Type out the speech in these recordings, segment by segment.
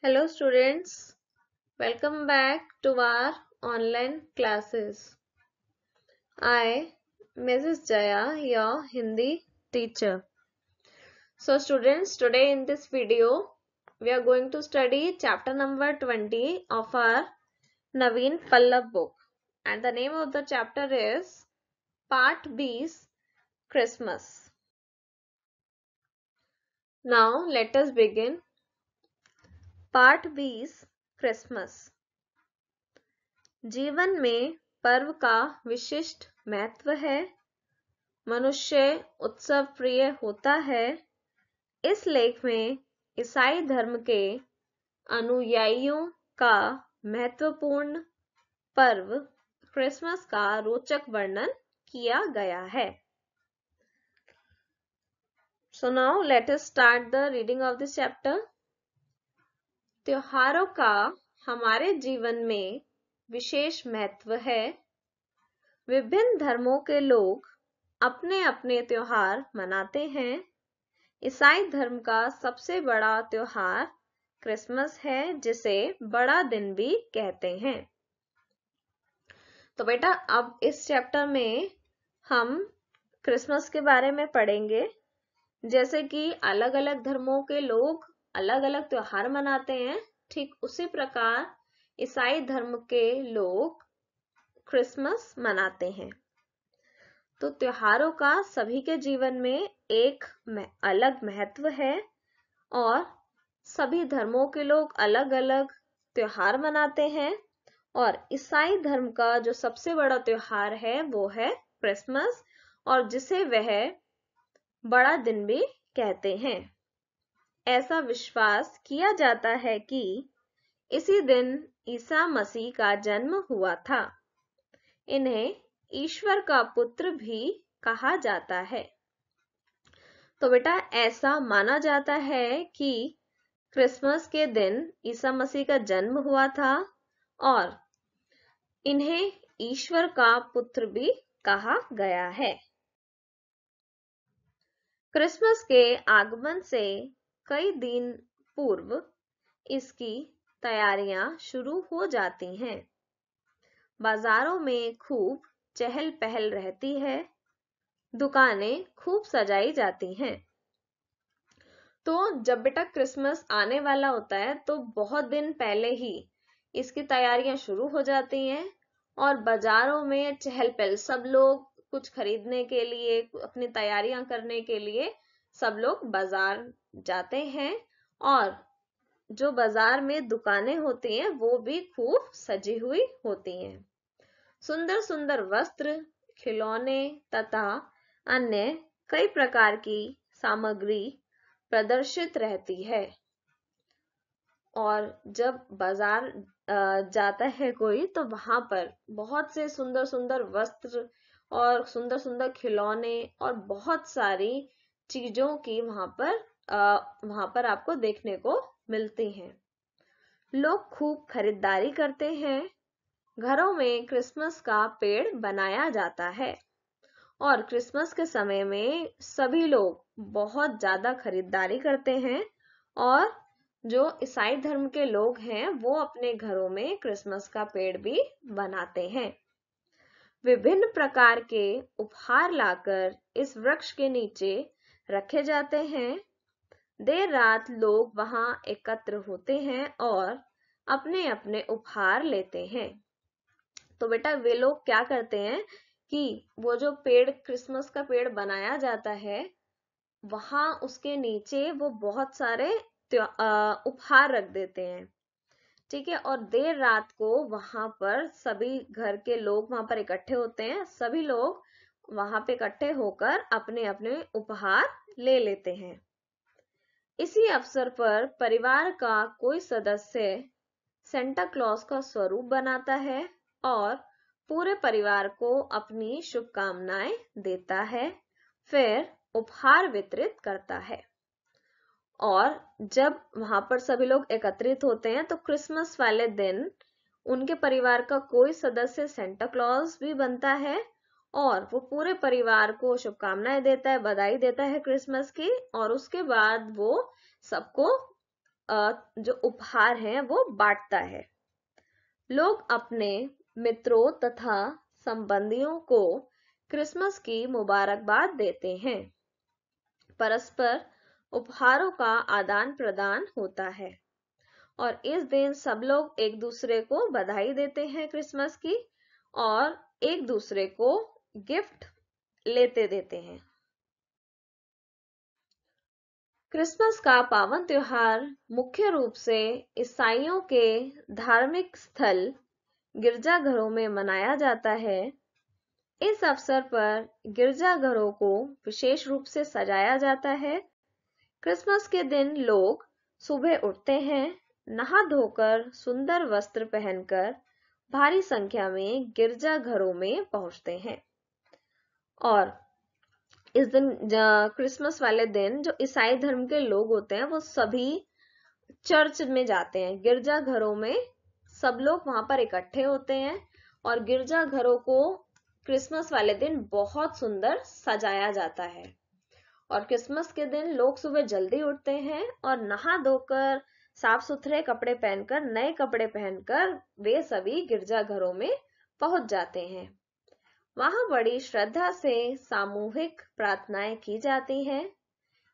Hello students, welcome back to our online classes. I, Mrs. Jaya, your Hindi teacher. So students, today in this video, we are going to study chapter number 20 of our Naveen Pallab book. And the name of the chapter is Part B's Christmas. Now let us begin. Part B's Christmas. जीवन में पर्व का विशिष्ट महत्व है। मनुष्य उत्सव प्रिय होता है। इस लेख में ईसाई धर्म के अनुयायियों का महत्वपूर्ण पर्व क्रिसमस का रोचक वर्णन किया गया है। So now let us start the reading of this chapter. त्योहारों का हमारे जीवन में विशेष महत्व है। विभिन्न धर्मों के लोग अपने अपने त्योहार मनाते हैं। ईसाई धर्म का सबसे बड़ा त्योहार क्रिसमस है, जिसे बड़ा दिन भी कहते हैं। तो बेटा अब इस चैप्टर में हम क्रिसमस के बारे में पढ़ेंगे। जैसे कि अलग अलग धर्मों के लोग अलग अलग त्योहार मनाते हैं, ठीक उसी प्रकार ईसाई धर्म के लोग क्रिसमस मनाते हैं। तो त्योहारों का सभी के जीवन में एक अलग महत्व है और सभी धर्मों के लोग अलग अलग त्योहार मनाते हैं। और ईसाई धर्म का जो सबसे बड़ा त्योहार है वो है क्रिसमस, और जिसे वह बड़ा दिन भी कहते हैं। ऐसा विश्वास किया जाता है कि इसी दिन ईसा मसीह का जन्म हुआ था। इन्हें ईश्वर का पुत्र भी कहा जाता है। तो बेटा ऐसा माना जाता है कि क्रिसमस के दिन ईसा मसीह का जन्म हुआ था और इन्हें ईश्वर का पुत्र भी कहा गया है। क्रिसमस के आगमन से कई दिन पूर्व इसकी तैयारियां शुरू हो जाती हैं। बाजारों में खूब चहल पहल रहती है। दुकानें खूब सजाई जाती हैं। तो जब बेटा क्रिसमस आने वाला होता है तो बहुत दिन पहले ही इसकी तैयारियां शुरू हो जाती हैं और बाजारों में चहल पहल, सब लोग कुछ खरीदने के लिए, अपनी तैयारियां करने के लिए सब लोग बाजार जाते हैं। और जो बाजार में दुकानें होती हैं वो भी खूब सजी हुई होती हैं। सुंदर सुंदर वस्त्र, खिलौने तथा अन्य कई प्रकार की सामग्री प्रदर्शित रहती है। और जब बाजार जाता है कोई तो वहां पर बहुत से सुंदर सुंदर वस्त्र और सुंदर सुंदर खिलौने और बहुत सारी चीजों की वहां पर आपको देखने को मिलती हैं। लोग खूब खरीदारी करते हैं। घरों में क्रिसमस का पेड़ बनाया जाता है और क्रिसमस के समय में सभी लोग बहुत ज्यादा खरीदारी करते हैं। और जो ईसाई धर्म के लोग हैं वो अपने घरों में क्रिसमस का पेड़ भी बनाते हैं। विभिन्न प्रकार के उपहार लाकर इस वृक्ष के नीचे रखे जाते हैं। देर रात लोग वहां एकत्र होते हैं और अपने अपने उपहार लेते हैं। तो बेटा वे लोग क्या करते हैं कि वो जो पेड़, क्रिसमस का पेड़ बनाया जाता है, वहां उसके नीचे वो बहुत सारे उपहार रख देते हैं। ठीक है। और देर रात को वहां पर सभी घर के लोग वहां पर इकट्ठे होते हैं। सभी लोग वहां पे इकट्ठे होकर अपने अपने उपहार ले लेते हैं। इसी अवसर पर परिवार का कोई सदस्य सेंटा क्लॉज का स्वरूप बनाता है और पूरे परिवार को अपनी शुभकामनाएं देता है, फिर उपहार वितरित करता है। और जब वहां पर सभी लोग एकत्रित होते हैं तो क्रिसमस वाले दिन उनके परिवार का कोई सदस्य सेंटा क्लॉज भी बनता है और वो पूरे परिवार को शुभकामनाएं देता है, बधाई देता है क्रिसमस की। और उसके बाद वो सबको जो उपहार हैं वो बांटता है। लोग अपने मित्रों तथा संबंधियों को क्रिसमस की मुबारकबाद देते हैं। परस्पर उपहारों का आदान प्रदान होता है और इस दिन सब लोग एक दूसरे को बधाई देते हैं क्रिसमस की, और एक दूसरे को गिफ्ट लेते देते हैं। क्रिसमस का पावन त्योहार मुख्य रूप से ईसाइयों के धार्मिक स्थल गिरजाघरों में मनाया जाता है। इस अवसर पर गिरजाघरों को विशेष रूप से सजाया जाता है। क्रिसमस के दिन लोग सुबह उठते हैं, नहा धोकर सुंदर वस्त्र पहनकर भारी संख्या में गिरजाघरों में पहुंचते हैं। और इस दिन क्रिसमस वाले दिन जो ईसाई धर्म के लोग होते हैं वो सभी चर्च में जाते हैं। गिरजाघरों में सब लोग वहां पर इकट्ठे होते हैं और गिरजाघरों को क्रिसमस वाले दिन बहुत सुंदर सजाया जाता है। और क्रिसमस के दिन लोग सुबह जल्दी उठते हैं और नहा धोकर साफ सुथरे कपड़े पहनकर, नए कपड़े पहनकर वे सभी गिरजाघरों में पहुंच जाते हैं। वहां बड़ी श्रद्धा से सामूहिक प्रार्थनाएं की जाती हैं।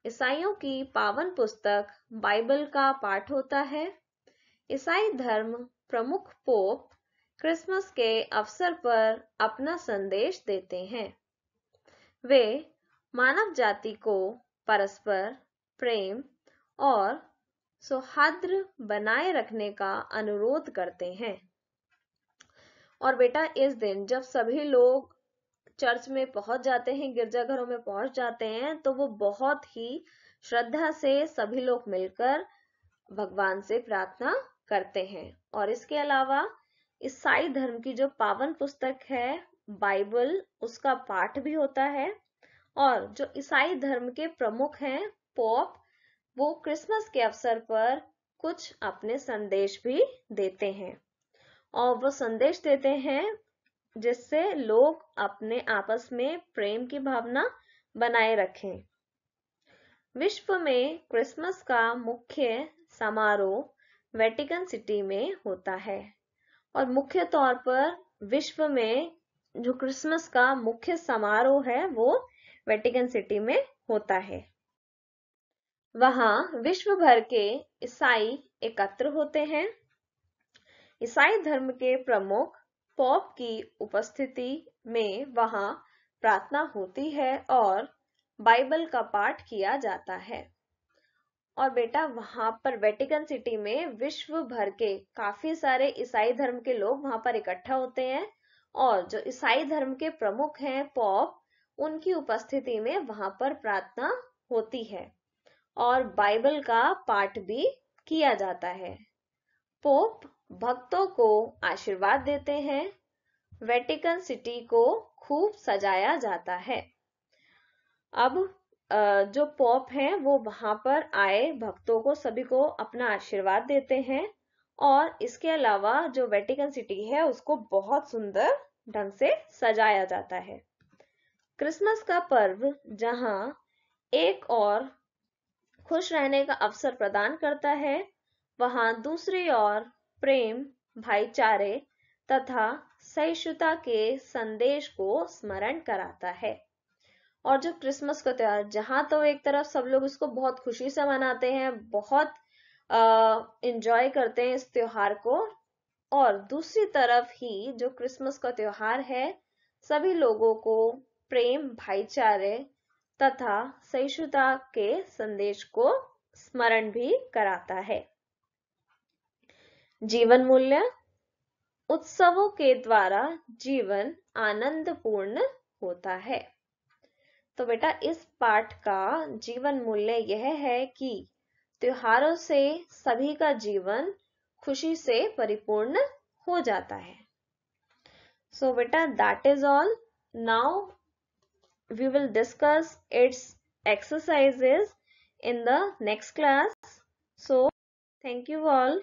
ईसाइयों की पावन पुस्तक बाइबल का पाठ होता है। ईसाई धर्म प्रमुख पोप क्रिसमस के अवसर पर अपना संदेश देते हैं। वे मानव जाति को परस्पर प्रेम और सौहार्द बनाए रखने का अनुरोध करते हैं। और बेटा, इस दिन जब सभी लोग चर्च में पहुंच जाते हैं, गिरजाघरों में पहुंच जाते हैं, तो वो बहुत ही श्रद्धा से सभी लोग मिलकर भगवान से प्रार्थना करते हैं। और इसके अलावा ईसाई धर्म की जो पावन पुस्तक है बाइबल, उसका पाठ भी होता है। और जो ईसाई धर्म के प्रमुख हैं पोप, वो क्रिसमस के अवसर पर कुछ अपने संदेश भी देते हैं। और वो संदेश देते हैं जिससे लोग अपने आपस में प्रेम की भावना बनाए रखें। विश्व में क्रिसमस का मुख्य समारोह वेटिकन सिटी में होता है। और मुख्य तौर पर विश्व में जो क्रिसमस का मुख्य समारोह है वो वेटिकन सिटी में होता है। वहां विश्व भर के ईसाई एकत्र होते हैं। ईसाई धर्म के प्रमुख पोप की उपस्थिति में वहां प्रार्थना होती है और बाइबल का पाठ किया जाता है। और बेटा, वहां पर वेटिकन सिटी में विश्व भर के काफी सारे ईसाई धर्म के लोग वहां पर इकट्ठा होते हैं और जो ईसाई धर्म के प्रमुख हैं पोप, उनकी उपस्थिति में वहां पर प्रार्थना होती है और बाइबल का पाठ भी किया जाता है। पोप भक्तों को आशीर्वाद देते हैं। वेटिकन सिटी को खूब सजाया जाता है। अब जो पोप हैं वो वहां पर आए भक्तों को, सभी को अपना आशीर्वाद देते हैं। और इसके अलावा जो वेटिकन सिटी है उसको बहुत सुंदर ढंग से सजाया जाता है। क्रिसमस का पर्व जहां एक और खुश रहने का अवसर प्रदान करता है, वहां दूसरी ओर प्रेम, भाईचारे तथा सहिष्णुता के संदेश को स्मरण कराता है। और जो क्रिसमस का त्योहार, जहां तो एक तरफ सब लोग इसको बहुत खुशी से मनाते हैं, बहुत एंजॉय करते हैं इस त्योहार को, और दूसरी तरफ ही जो क्रिसमस का त्योहार है सभी लोगों को प्रेम, भाईचारे तथा सहिष्णुता के संदेश को स्मरण भी कराता है। जीवन मूल्य। उत्सवों के द्वारा जीवन आनंदपूर्ण होता है। तो बेटा, इस पाठ का जीवन मूल्य यह है कि त्योहारों से सभी का जीवन खुशी से परिपूर्ण हो जाता है। सो बेटा, that is all. Now we will discuss its exercises in the next class. So, thank you all.